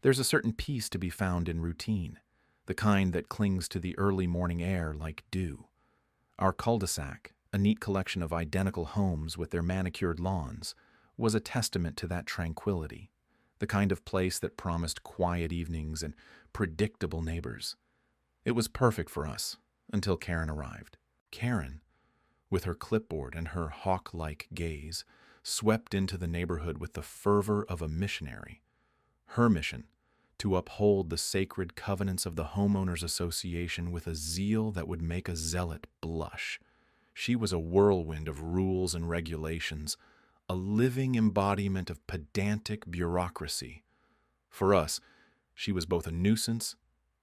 There's a certain peace to be found in routine, the kind that clings to the early morning air like dew. Our cul-de-sac, a neat collection of identical homes with their manicured lawns, was a testament to that tranquility, the kind of place that promised quiet evenings and predictable neighbors. It was perfect for us until Karen arrived. Karen, with her clipboard and her hawk-like gaze, swept into the neighborhood with the fervor of a missionary. Her mission, to uphold the sacred covenants of the Homeowners Association with a zeal that would make a zealot blush. She was a whirlwind of rules and regulations, a living embodiment of pedantic bureaucracy. For us, she was both a nuisance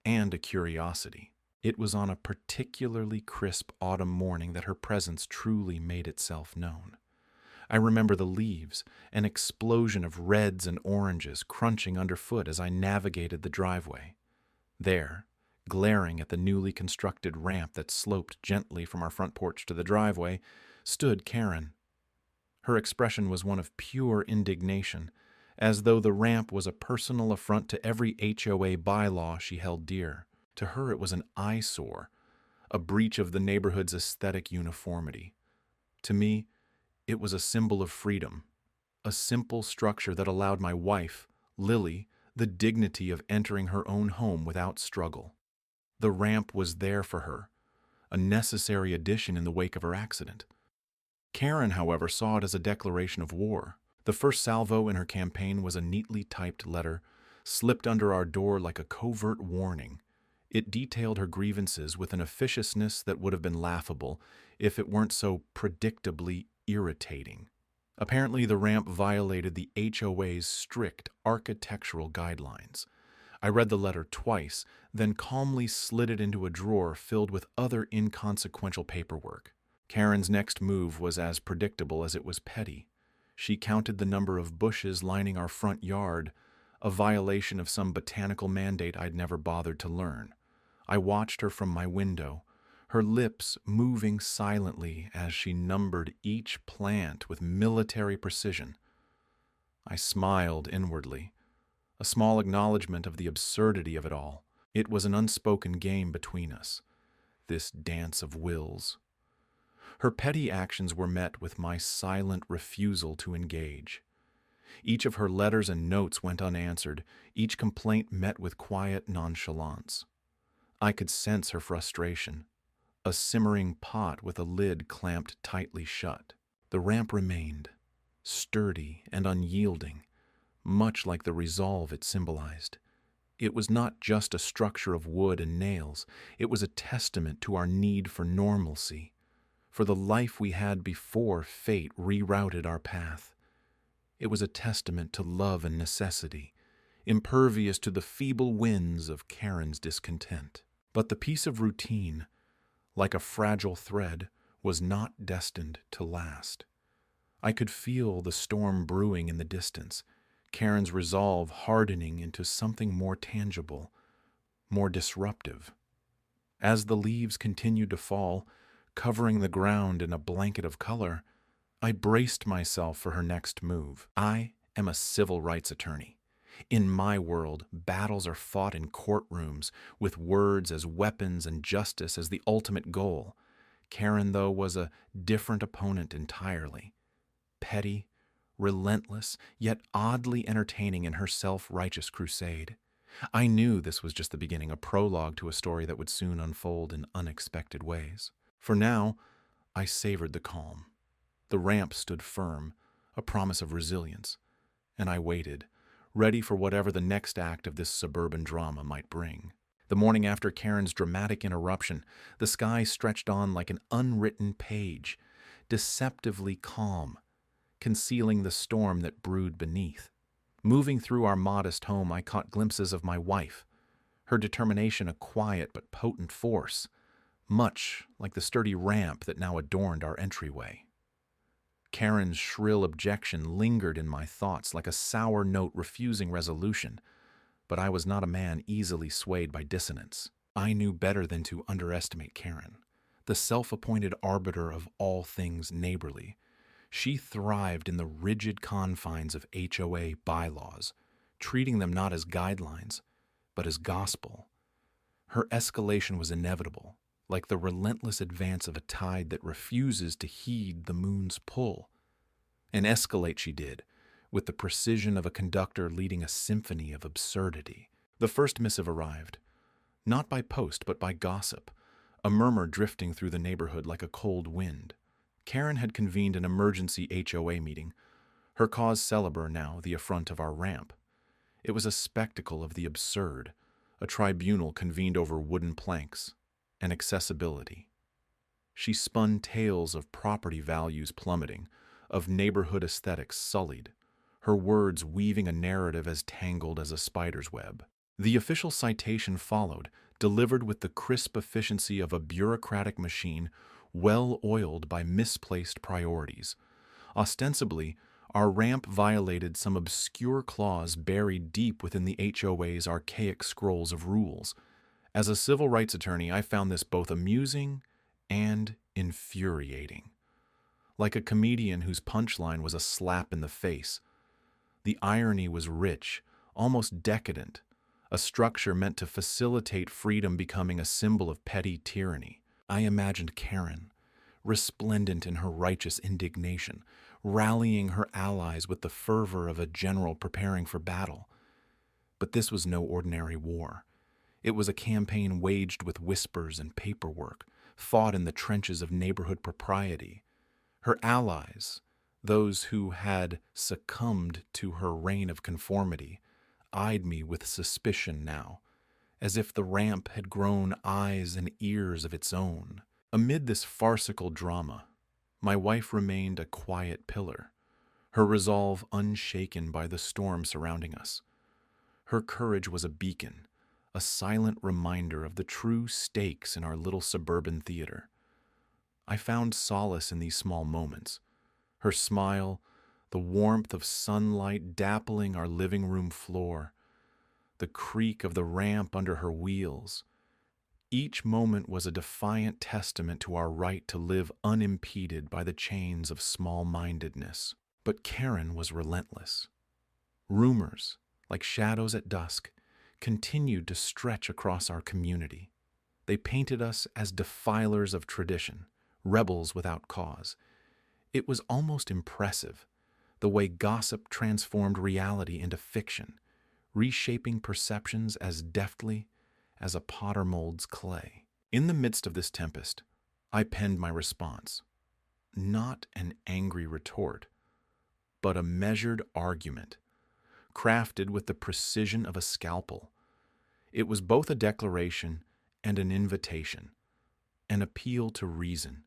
and a curiosity. It was on a particularly crisp autumn morning that her presence truly made itself known. I remember the leaves, an explosion of reds and oranges crunching underfoot as I navigated the driveway. There, glaring at the newly constructed ramp that sloped gently from our front porch to the driveway, stood Karen. Her expression was one of pure indignation, as though the ramp was a personal affront to every HOA bylaw she held dear. To her it was an eyesore, a breach of the neighborhood's aesthetic uniformity. To me, it was a symbol of freedom, a simple structure that allowed my wife, Lily, the dignity of entering her own home without struggle. The ramp was there for her, a necessary addition in the wake of her accident. Karen, however, saw it as a declaration of war. The first salvo in her campaign was a neatly typed letter, slipped under our door like a covert warning. It detailed her grievances with an officiousness that would have been laughable if it weren't so predictably irritating. Apparently, the ramp violated the HOA's strict architectural guidelines. I read the letter twice, then calmly slid it into a drawer filled with other inconsequential paperwork. Karen's next move was as predictable as it was petty. She counted the number of bushes lining our front yard, a violation of some botanical mandate I'd never bothered to learn. I watched her from my window, her lips moving silently as she numbered each plant with military precision. I smiled inwardly, a small acknowledgement of the absurdity of it all. It was an unspoken game between us, this dance of wills. Her petty actions were met with my silent refusal to engage. Each of her letters and notes went unanswered, each complaint met with quiet nonchalance. I could sense her frustration, a simmering pot with a lid clamped tightly shut. The ramp remained, sturdy and unyielding, much like the resolve it symbolized. It was not just a structure of wood and nails, it was a testament to our need for normalcy, for the life we had before fate rerouted our path. It was a testament to love and necessity, impervious to the feeble winds of Karen's discontent. But the piece of routine, like a fragile thread, was not destined to last. I could feel the storm brewing in the distance, Karen's resolve hardening into something more tangible, more disruptive. As the leaves continued to fall, covering the ground in a blanket of color, I braced myself for her next move. I am a civil rights attorney. In my world, battles are fought in courtrooms, with words as weapons and justice as the ultimate goal. Karen, though, was a different opponent entirely. Petty, relentless, yet oddly entertaining in her self-righteous crusade. I knew this was just the beginning, a prologue to a story that would soon unfold in unexpected ways. For now, I savored the calm. The ramp stood firm, a promise of resilience, and I waited, ready for whatever the next act of this suburban drama might bring. The morning after Karen's dramatic interruption, the sky stretched on like an unwritten page, deceptively calm, concealing the storm that brewed beneath. Moving through our modest home, I caught glimpses of my wife, her determination a quiet but potent force, much like the sturdy ramp that now adorned our entryway. Karen's shrill objection lingered in my thoughts like a sour note refusing resolution, but I was not a man easily swayed by dissonance. I knew better than to underestimate Karen, the self-appointed arbiter of all things neighborly. She thrived in the rigid confines of HOA bylaws, treating them not as guidelines, but as gospel. Her escalation was inevitable, like the relentless advance of a tide that refuses to heed the moon's pull. And escalate she did, with the precision of a conductor leading a symphony of absurdity. The first missive arrived, not by post but by gossip, a murmur drifting through the neighborhood like a cold wind. Karen had convened an emergency HOA meeting, her cause célèbre now the affront of our ramp. It was a spectacle of the absurd, a tribunal convened over wooden planks, and accessibility. She spun tales of property values plummeting, of neighborhood aesthetics sullied, her words weaving a narrative as tangled as a spider's web. The official citation followed, delivered with the crisp efficiency of a bureaucratic machine well-oiled by misplaced priorities. Ostensibly, our ramp violated some obscure clause buried deep within the HOA's archaic scrolls of rules. As a civil rights attorney, I found this both amusing and infuriating. Like a comedian whose punchline was a slap in the face, the irony was rich, almost decadent, a structure meant to facilitate freedom becoming a symbol of petty tyranny. I imagined Karen, resplendent in her righteous indignation, rallying her allies with the fervor of a general preparing for battle. But this was no ordinary war. It was a campaign waged with whispers and paperwork, fought in the trenches of neighborhood propriety. Her allies, those who had succumbed to her reign of conformity, eyed me with suspicion now, as if the ramp had grown eyes and ears of its own. Amid this farcical drama, my wife remained a quiet pillar, her resolve unshaken by the storm surrounding us. Her courage was a beacon, a silent reminder of the true stakes in our little suburban theater. I found solace in these small moments. Her smile, the warmth of sunlight dappling our living room floor, the creak of the ramp under her wheels. Each moment was a defiant testament to our right to live unimpeded by the chains of small-mindedness. But Karen was relentless. Rumors, like shadows at dusk, continued to stretch across our community. They painted us as defilers of tradition, rebels without cause. It was almost impressive, the way gossip transformed reality into fiction, reshaping perceptions as deftly as a potter molds clay. In the midst of this tempest, I penned my response. Not an angry retort, but a measured argument, crafted with the precision of a scalpel. It was both a declaration and an invitation, an appeal to reason,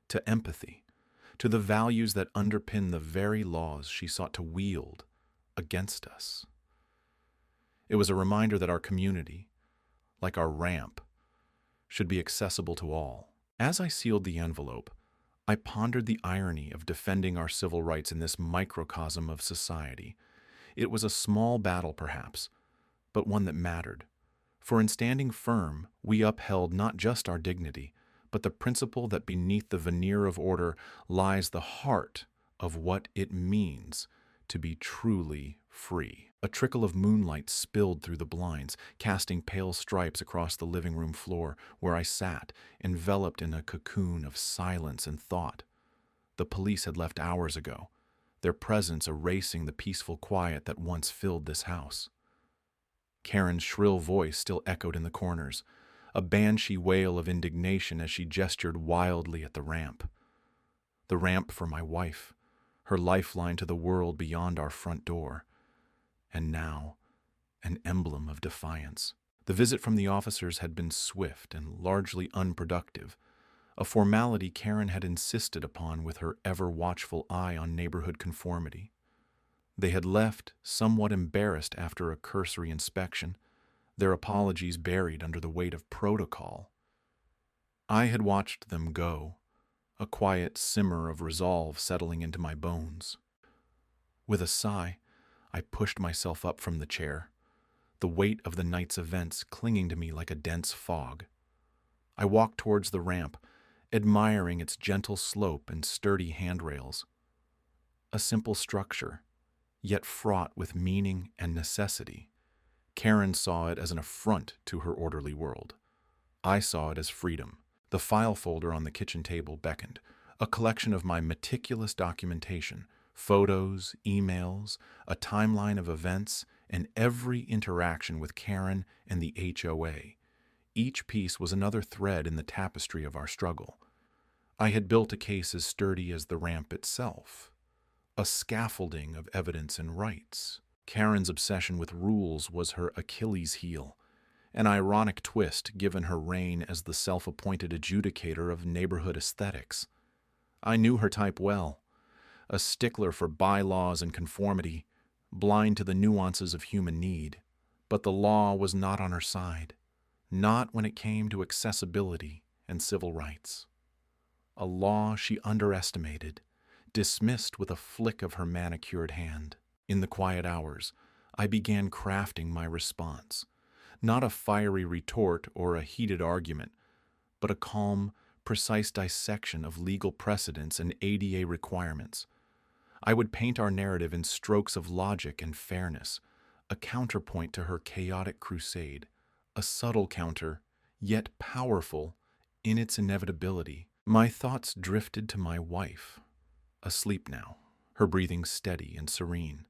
to empathy, to the values that underpin the very laws she sought to wield against us. It was a reminder that our community, like our ramp, should be accessible to all. As I sealed the envelope, I pondered the irony of defending our civil rights in this microcosm of society. It was a small battle, perhaps, but one that mattered. For in standing firm, we upheld not just our dignity, but the principle that beneath the veneer of order lies the heart of what it means to be truly free. A trickle of moonlight spilled through the blinds, casting pale stripes across the living room floor where I sat, enveloped in a cocoon of silence and thought. The police had left hours ago, their presence erasing the peaceful quiet that once filled this house. Karen's shrill voice still echoed in the corners, a banshee wail of indignation as she gestured wildly at the ramp. The ramp for my wife, her lifeline to the world beyond our front door. And now, an emblem of defiance. The visit from the officers had been swift and largely unproductive, a formality Karen had insisted upon with her ever-watchful eye on neighborhood conformity. They had left, somewhat embarrassed after a cursory inspection, their apologies buried under the weight of protocol. I had watched them go, a quiet simmer of resolve settling into my bones. With a sigh, I pushed myself up from the chair, the weight of the night's events clinging to me like a dense fog. I walked towards the ramp, admiring its gentle slope and sturdy handrails. A simple structure, yet fraught with meaning and necessity. Karen saw it as an affront to her orderly world. I saw it as freedom. The file folder on the kitchen table beckoned, a collection of my meticulous documentation, photos, emails, a timeline of events, and every interaction with Karen and the HOA. Each piece was another thread in the tapestry of our struggle. I had built a case as sturdy as the ramp itself, a scaffolding of evidence and rights. Karen's obsession with rules was her Achilles heel, an ironic twist given her reign as the self-appointed adjudicator of neighborhood aesthetics. I knew her type well, a stickler for bylaws and conformity, blind to the nuances of human need. But the law was not on her side, not when it came to accessibility and civil rights. A law she underestimated, dismissed with a flick of her manicured hand. In the quiet hours, I began crafting my response. Not a fiery retort or a heated argument, but a calm, precise dissection of legal precedents and ADA requirements. I would paint our narrative in strokes of logic and fairness, a counterpoint to her chaotic crusade, a subtle counter, yet powerful in its inevitability. My thoughts drifted to my wife, asleep now, her breathing steady and serene.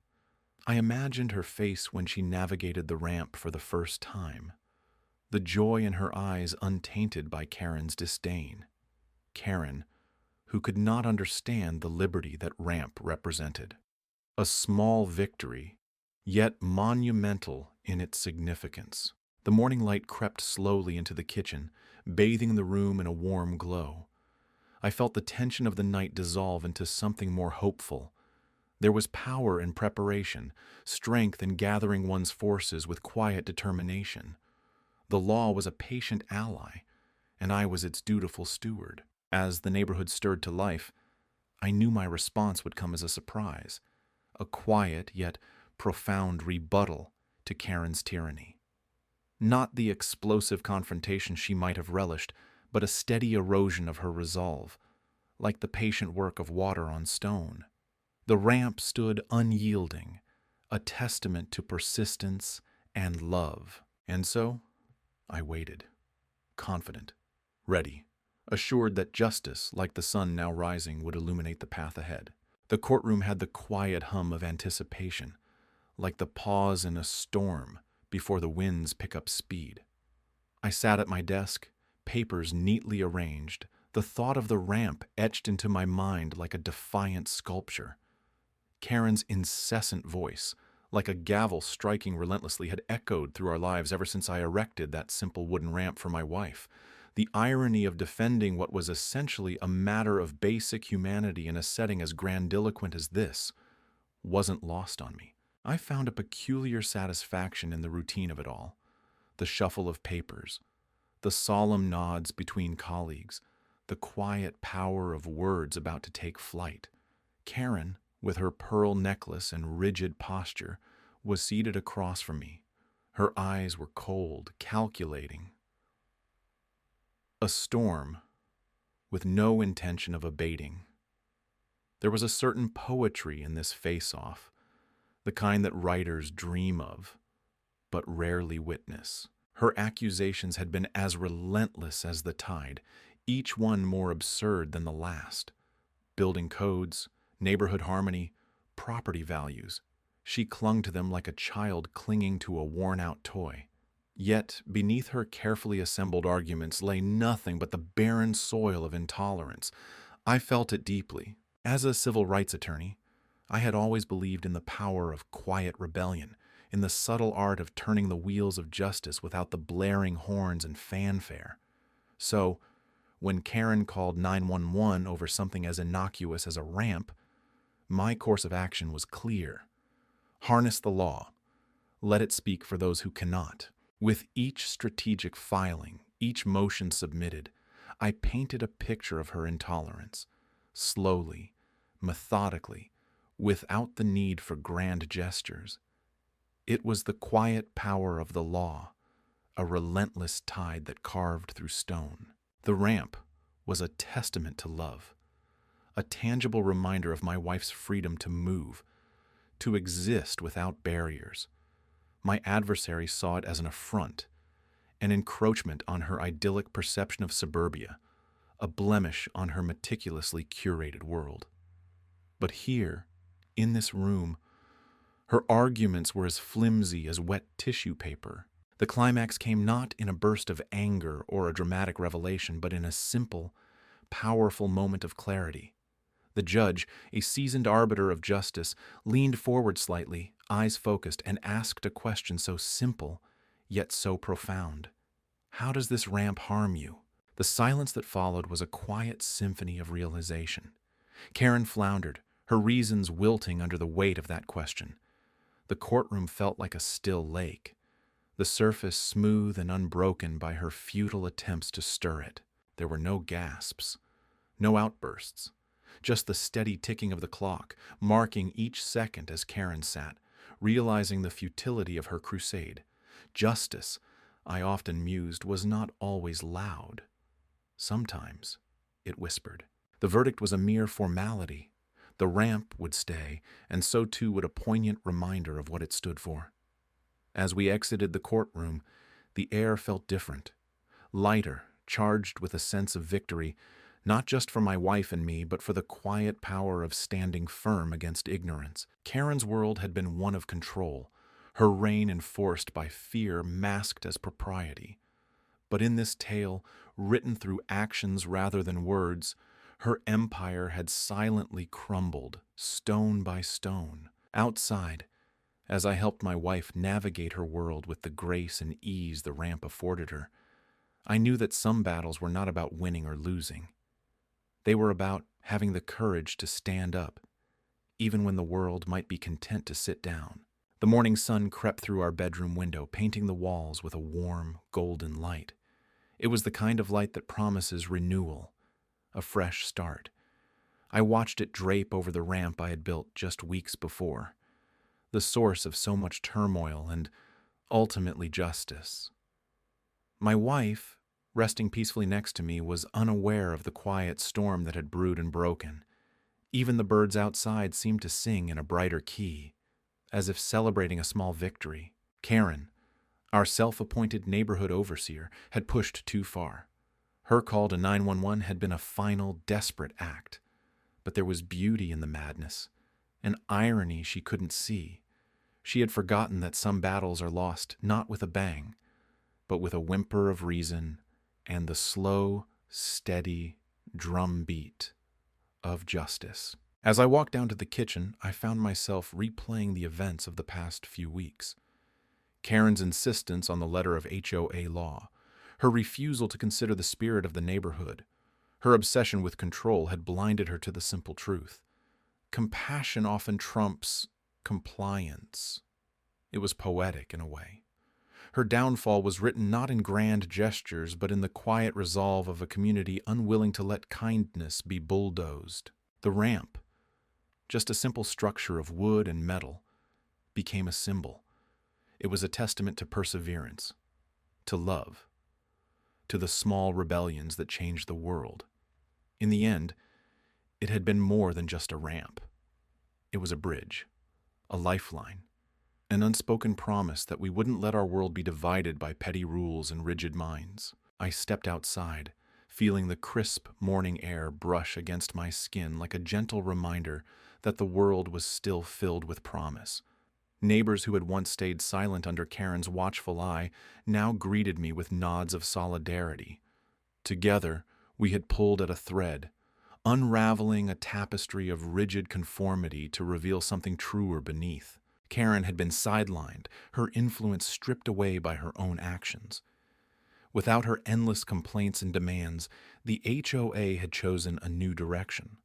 I imagined her face when she navigated the ramp for the first time, the joy in her eyes untainted by Karen's disdain. Karen, who could not understand the liberty that ramp represented. A small victory, yet monumental in its significance. The morning light crept slowly into the kitchen, bathing the room in a warm glow. I felt the tension of the night dissolve into something more hopeful. There was power in preparation, strength in gathering one's forces with quiet determination. The law was a patient ally, and I was its dutiful steward. As the neighborhood stirred to life, I knew my response would come as a surprise, a quiet yet profound rebuttal to Karen's tyranny. Not the explosive confrontation she might have relished, but a steady erosion of her resolve, like the patient work of water on stone. The ramp stood unyielding, a testament to persistence and love. And so, I waited, confident, ready, assured that justice, like the sun now rising, would illuminate the path ahead. The courtroom had the quiet hum of anticipation, like the pause in a storm before the winds pick up speed. I sat at my desk, papers neatly arranged, the thought of the ramp etched into my mind like a defiant sculpture. Karen's incessant voice, like a gavel striking relentlessly, had echoed through our lives ever since I erected that simple wooden ramp for my wife. The irony of defending what was essentially a matter of basic humanity in a setting as grandiloquent as this wasn't lost on me. I found a peculiar satisfaction in the routine of it all, the shuffle of papers, the solemn nods between colleagues, the quiet power of words about to take flight. Karen, with her pearl necklace and rigid posture, was seated across from me. Her eyes were cold, calculating. A storm, with no intention of abating. There was a certain poetry in this face-off, the kind that writers dream of, but rarely witness. Her accusations had been as relentless as the tide, each one more absurd than the last. Building codes, neighborhood harmony, property values. She clung to them like a child clinging to a worn-out toy. Yet, beneath her carefully assembled arguments lay nothing but the barren soil of intolerance. I felt it deeply. As a civil rights attorney, I had always believed in the power of quiet rebellion, in the subtle art of turning the wheels of justice without the blaring horns and fanfare. So, when Karen called 911 over something as innocuous as a ramp, my course of action was clear. Harness the law. Let it speak for those who cannot. With each strategic filing, each motion submitted, I painted a picture of her intolerance, slowly, methodically, without the need for grand gestures. It was the quiet power of the law, a relentless tide that carved through stone. The ramp was a testament to love, a tangible reminder of my wife's freedom to move, to exist without barriers. My adversary saw it as an affront, an encroachment on her idyllic perception of suburbia, a blemish on her meticulously curated world. But here, in this room, her arguments were as flimsy as wet tissue paper. The climax came not in a burst of anger or a dramatic revelation, but in a simple, powerful moment of clarity. The judge, a seasoned arbiter of justice, leaned forward slightly, eyes focused, and asked a question so simple, yet so profound. How does this ramp harm you? The silence that followed was a quiet symphony of realization. Karen floundered, her reasons wilting under the weight of that question. The courtroom felt like a still lake, the surface smooth and unbroken by her futile attempts to stir it. There were no gasps, no outbursts, just the steady ticking of the clock, marking each second as Karen sat, realizing the futility of her crusade. Justice, I often mused, was not always loud. Sometimes it whispered. The verdict was a mere formality. The ramp would stay, and so too would a poignant reminder of what it stood for. As we exited the courtroom, the air felt different, lighter, charged with a sense of victory, not just for my wife and me, but for the quiet power of standing firm against ignorance. Karen's world had been one of control, her reign enforced by fear masked as propriety. But in this tale, written through actions rather than words, her empire had silently crumbled, stone by stone. Outside, as I helped my wife navigate her world with the grace and ease the ramp afforded her, I knew that some battles were not about winning or losing. They were about having the courage to stand up, even when the world might be content to sit down. The morning sun crept through our bedroom window, painting the walls with a warm, golden light. It was the kind of light that promises renewal, a fresh start. I watched it drape over the ramp I had built just weeks before, the source of so much turmoil and, ultimately, justice. My wife, resting peacefully next to me, was unaware of the quiet storm that had brewed and broken. Even the birds outside seemed to sing in a brighter key, as if celebrating a small victory. Karen, our self-appointed neighborhood overseer, had pushed too far. Her call to 911 had been a final, desperate act. But there was beauty in the madness, an irony she couldn't see. She had forgotten that some battles are lost not with a bang, but with a whimper of reason and the slow, steady drumbeat of justice. As I walked down to the kitchen, I found myself replaying the events of the past few weeks. Karen's insistence on the letter of HOA law, her refusal to consider the spirit of the neighborhood, her obsession with control had blinded her to the simple truth. Compassion often trumps compliance. It was poetic in a way. Her downfall was written not in grand gestures, but in the quiet resolve of a community unwilling to let kindness be bulldozed. The ramp, just a simple structure of wood and metal, became a symbol. It was a testament to perseverance, to love, to the small rebellions that changed the world. In the end, it had been more than just a ramp. It was a bridge, a lifeline, an unspoken promise that we wouldn't let our world be divided by petty rules and rigid minds. I stepped outside, feeling the crisp morning air brush against my skin like a gentle reminder that the world was still filled with promise. Neighbors who had once stayed silent under Karen's watchful eye now greeted me with nods of solidarity. Together, we had pulled at a thread, unraveling a tapestry of rigid conformity to reveal something truer beneath. Karen had been sidelined, her influence stripped away by her own actions. Without her endless complaints and demands, the HOA had chosen a new direction.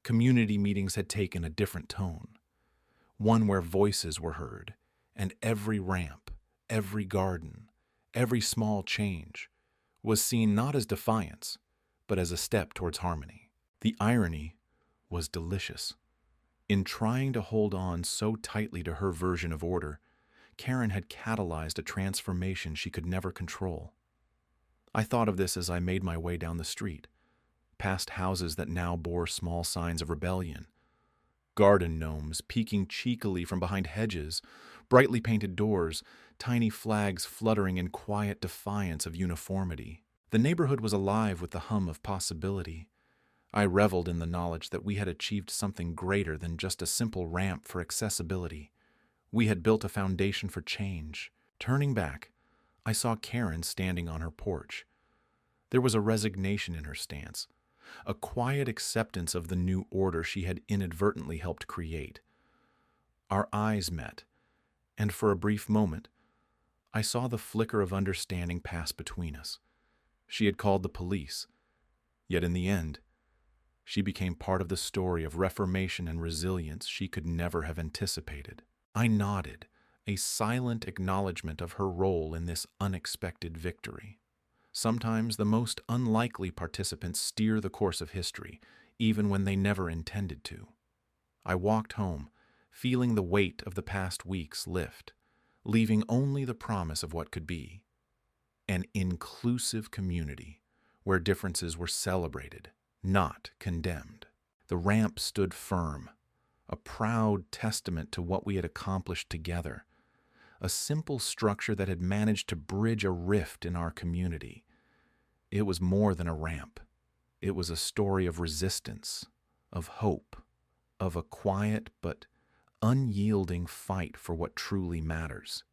Community meetings had taken a different tone, one where voices were heard, and every ramp, every garden, every small change was seen not as defiance, but as a step towards harmony. The irony was delicious. In trying to hold on so tightly to her version of order, Karen had catalyzed a transformation she could never control. I thought of this as I made my way down the street, past houses that now bore small signs of rebellion, Garden gnomes peeking cheekily from behind hedges, brightly painted doors, tiny flags fluttering in quiet defiance of uniformity. The neighborhood was alive with the hum of possibility. I reveled in the knowledge that we had achieved something greater than just a simple ramp for accessibility. We had built a foundation for change. Turning back, I saw Karen standing on her porch. There was a resignation in her stance, a quiet acceptance of the new order she had inadvertently helped create. Our eyes met, and for a brief moment, I saw the flicker of understanding pass between us. She had called the police, yet in the end, she became part of the story of reformation and resilience she could never have anticipated. I nodded, a silent acknowledgement of her role in this unexpected victory. Sometimes the most unlikely participants steer the course of history, even when they never intended to. I walked home, feeling the weight of the past weeks lift, leaving only the promise of what could be. An inclusive community where differences were celebrated, not condemned. The ramp stood firm, a proud testament to what we had accomplished together, a simple structure that had managed to bridge a rift in our community. It was more than a ramp. It was a story of resistance, of hope, of a quiet but unyielding fight for what truly matters.